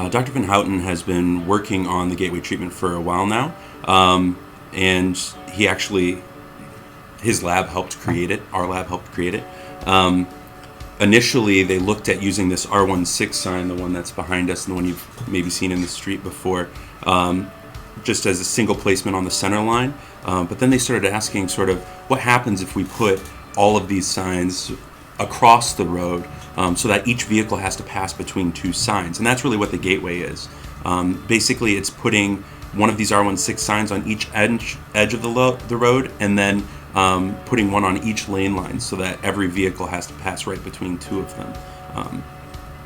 Dr. Van Houten has been working on the gateway treatment for a while now, and he actually, his lab helped create it. Our lab helped create it. Initially, they looked at using this R16 sign, the one that's behind us, and the one you've maybe seen in the street before, just as a single placement on the center line. But then they started asking sort of what happens if we put all of these signs across the road, so that each vehicle has to pass between two signs. And that's really what the gateway is. Basically, it's putting one of these R16 signs on each edge of the road, and then putting one on each lane line so that every vehicle has to pass right between two of them.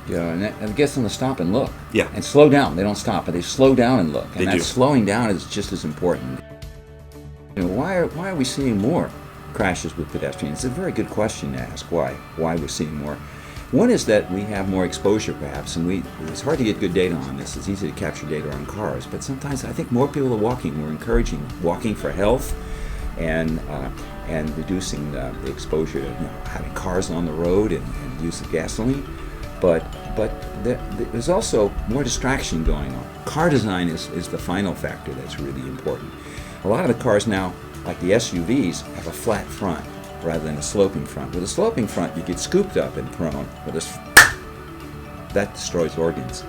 Yeah, and it gets them to stop and look. Yeah. And slow down. They don't stop, but they slow down and look. And They do. slowing down is just as important. Why are we seeing more crashes with pedestrians? It's a very good question to ask. Why we're seeing more. One is that we have more exposure, perhaps, and it's hard to get good data on this. It's easy to capture data on cars, but sometimes I think more people are walking. We're encouraging walking for health, and reducing the exposure to having cars on the road and use of gasoline. But there's also more distraction going on. Car design is the final factor that's really important. A lot of the cars now, like the SUVs, have a flat front rather than a sloping front. With a sloping front, you get scooped up and thrown. That destroys organs.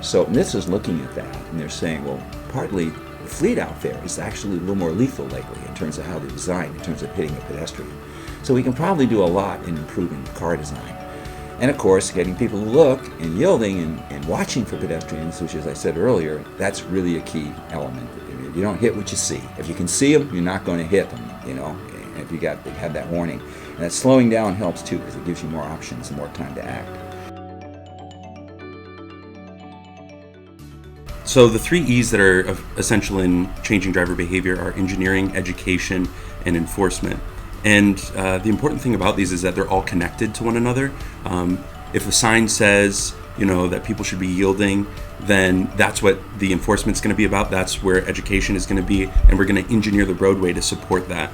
So NHTSA is looking at that, and they're saying, well, partly the fleet out there is actually a little more lethal lately in terms of how they're designed, in terms of hitting a pedestrian. So we can probably do a lot in improving car design. And of course, getting people to look and yielding and watching for pedestrians, which, as I said earlier, that's really a key element. You don't hit what you see. If you can see them, you're not going to hit them, if you have that warning. And that slowing down helps too, because it gives you more options and more time to act. So the three E's that are essential in changing driver behavior are engineering, education, and enforcement. And the important thing about these is that they're all connected to one another. If a sign says, that people should be yielding, then that's what the enforcement's going to be about. That's where education is going to be, and we're going to engineer the roadway to support that.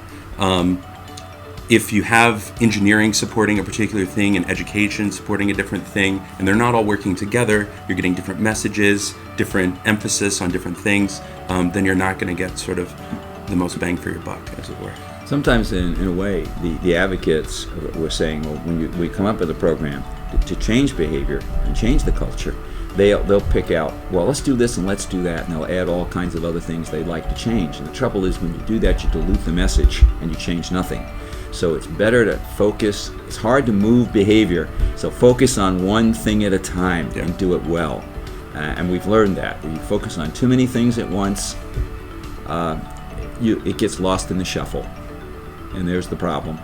If you have engineering supporting a particular thing and education supporting a different thing, and they're not all working together, you're getting different messages, different emphasis on different things, then you're not going to get sort of the most bang for your buck, as it were. Sometimes, in a way, the advocates were saying, well, when we come up with a program to change behavior and change the culture, they'll pick out, well, let's do this and let's do that, and they'll add all kinds of other things they'd like to change. And the trouble is, when you do that, you dilute the message and you change nothing. So it's better to focus. It's hard to move behavior, so focus on one thing at a time and do it well. And we've learned that. When you focus on too many things at once, it gets lost in the shuffle. And there's the problem.